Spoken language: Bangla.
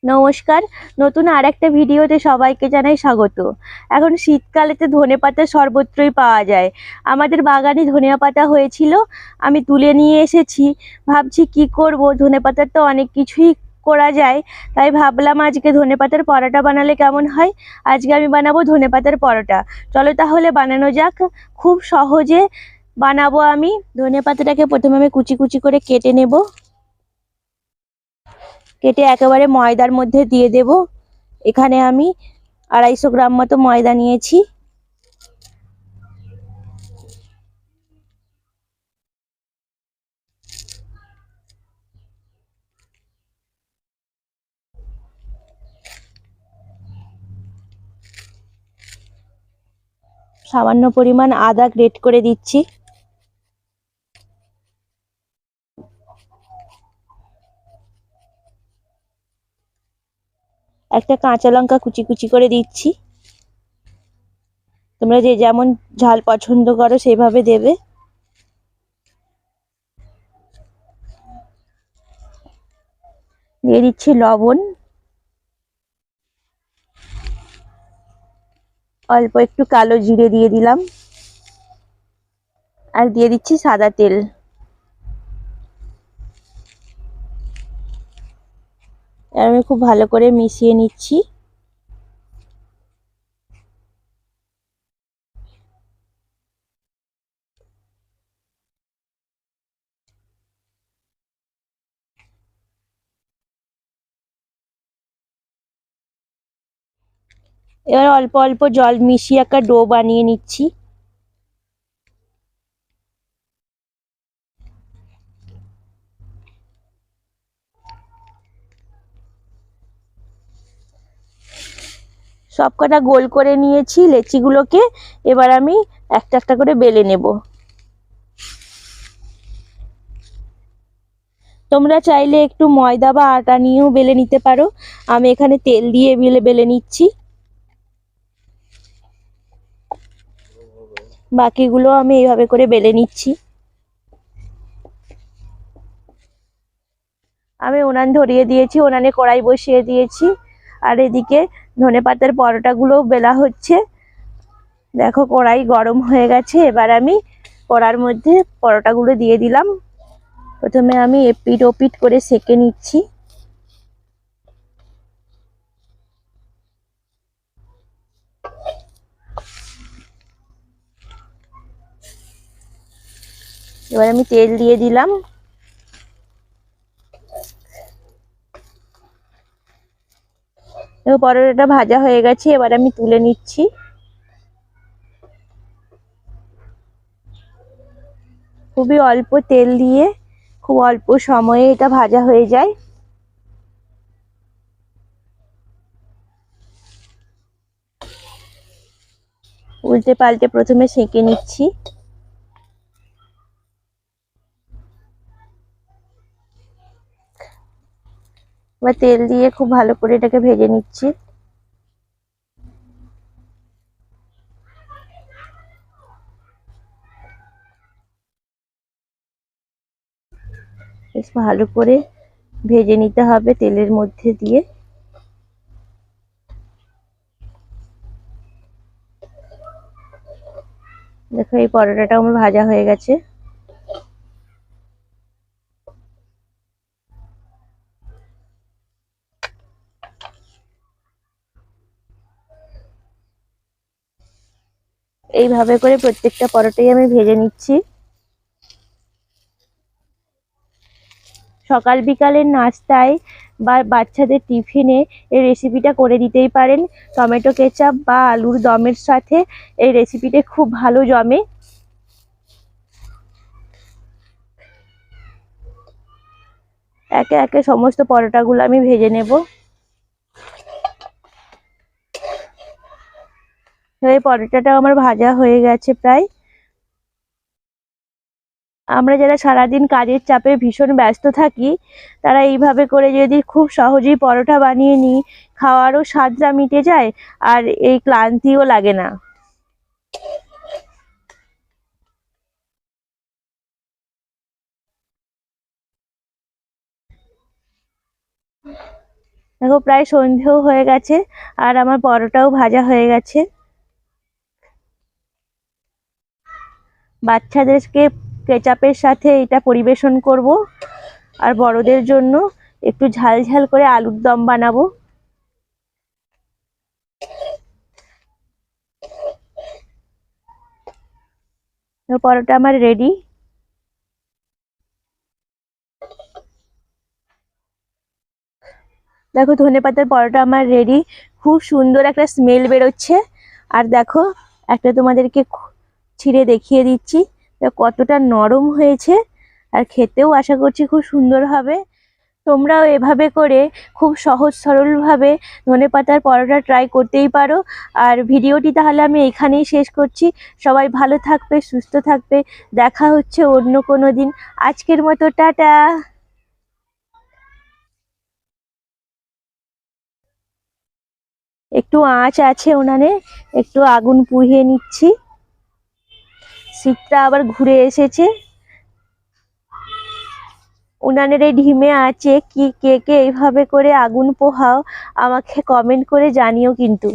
নমস্কার। নতুন আরেকটা ভিডিওতে সবাইকে জানাই স্বাগত। এখন শীতকালেতে ধনেপাতা সর্বত্রই পাওয়া যায়। আমাদের বাগানে ধনেপাতা হয়েছিল, আমি তুলে নিয়ে এসেছি। ভাবছি কি করব, ধনেপাতার তো অনেক কিছুই করা যায়, তাই ভাবলাম আজকে ধনেপাতার পরোটা বানালে কেমন হয়। আজকে আমি বানাবো ধনেপাতার পরোটা। চলো তাহলে বানানো যাক। খুব সহজে বানাবো আমি। ধনেপাতাটাকে প্রথমে আমি কুচি কুচি করে কেটে নেব। কেটে একেবারে ময়দার মধ্যে দিয়ে দেব। এখানে আমি 250 গ্রাম মতো ময়দা নিয়েছি। সামান্য পরিমাণ আদা গ্রেট করে দিচ্ছি। একটা কাঁচা লঙ্কা কুচি কুচি করে দিচ্ছি। তোমরা যে যেমন ঝাল পছন্দ করো সেভাবে দেবে। দিয়ে দিচ্ছি লবণ, অল্প একটু কালো জিরে দিয়ে দিলাম, আর দিয়ে দিচ্ছি সাদা তেল। আর আমি খুব ভালো করে মিশিয়ে নিচ্ছি। এবার অল্প অল্প জল মিশিয়ে একটা ডো বানিয়ে নিচ্ছি। সবকটা গোল করে নিয়েছি লেচিগুলোকে। এবার আমি একটা একটা করে বেলে নেব। তোমরা চাইলে একটু ময়দা বা আটা নিয়েও বেলে নিতে পারো। আমি এখানে তেল দিয়ে বেলে বেলে নিচ্ছি। বাকিগুলো আমি এইভাবে করে বেলে নিচ্ছি। আমি উনান ধরিয়ে দিয়েছি, উনানে কড়াই বসিয়ে দিয়েছি। আর এদিকে ধনেপাতার পরোটাগুলো বেলা হচ্ছে। দেখো কড়াই গরম হয়ে গেছে। এবার আমি কড়ার মধ্যে পরোটাগুলো দিয়ে দিলাম। প্রথমে আমি এপিট ওপিট করে সেঁকে নিচ্ছি। এবার আমি তেল দিয়ে দিলাম। এবার পরোটাটা ভাজা হয়ে গেছে, এবার আমি তুলে নিচ্ছি। খুবই অল্প তেল দিয়ে খুব অল্প সময়ে এটা ভাজা হয়ে যায়। উল্টে পাল্টে প্রথমে সেঁকে নিচ্ছি। এবার তেল দিয়ে খুব ভালো করে এটাকে ভেজে নিচ্ছি। বেশ ভালো করে ভেজে নিতে হবে তেলের মধ্যে দিয়ে। দেখো এই পরোটাটা আমার ভাজা হয়ে গেছে। এইভাবে করে প্রত্যেকটা পরোটাই আমি ভেজে নিচ্ছি। সকাল বিকালের নাস্তায় বা বাচ্চাদের টিফিনে এই রেসিপিটা করে দিতেই পারেন। টমেটো কেচাপ বা আলুর দমের সাথে এই রেসিপিটা খুব ভালো জমে। একে একে সমস্ত পরোটাগুলো আমি ভেজে নেব। এই পরোটাটা আমার ভাজা হয়ে গেছে প্রায়। আমরা যারা সারাদিন কাজের চাপে ভীষণ ব্যস্ত থাকি, তারা এইভাবে করে যদি খুব সহজেই পরোটা বানিয়ে নিই, খাওয়ারও স্বাদটা মিটে যায় আর এই ক্লান্তিও লাগে না। দেখো প্রায় সন্ধেও হয়ে গেছে আর আমার পরোটাও ভাজা হয়ে গেছে। বাচ্চাদেরকে কেচাপের সাথে এটা পরিবেশন করব, আর বড়দের জন্য একটু ঝাল ঝাল করে আলুর দম বানাবো। তো পরোটা আমার রেডি। দেখো ধনেপাতার পরোটা আমার রেডি। খুব সুন্দর একটা স্মেল বেরোচ্ছে। আর দেখো একটা তোমাদেরকে ছিঁড়ে দেখিয়ে দিচ্ছি কতটা নরম হয়েছে, আর খেতেও আশা করছি খুব সুন্দর হবে। তোমরাও এভাবে করে খুব সহজ সরলভাবে ধনেপাতার পরোটা ট্রাই করতেই পারো। আর ভিডিওটি তাহলে আমি এখানেই শেষ করছি। সবাই ভালো থাকবে, সুস্থ থাকবে। দেখা হচ্ছে অন্য কোনো দিন। আজকের মতো টাটা। একটু আঁচ আছে উনানে, একটু আগুন পুড়িয়ে নিচ্ছি। শীতটা আবার ঘুরে এসেছে। উনানের এই ঢিমে আঁচে কে কে এইভাবে করে আগুন পোহাও আমাকে কমেন্ট করে জানিও কিন্তু।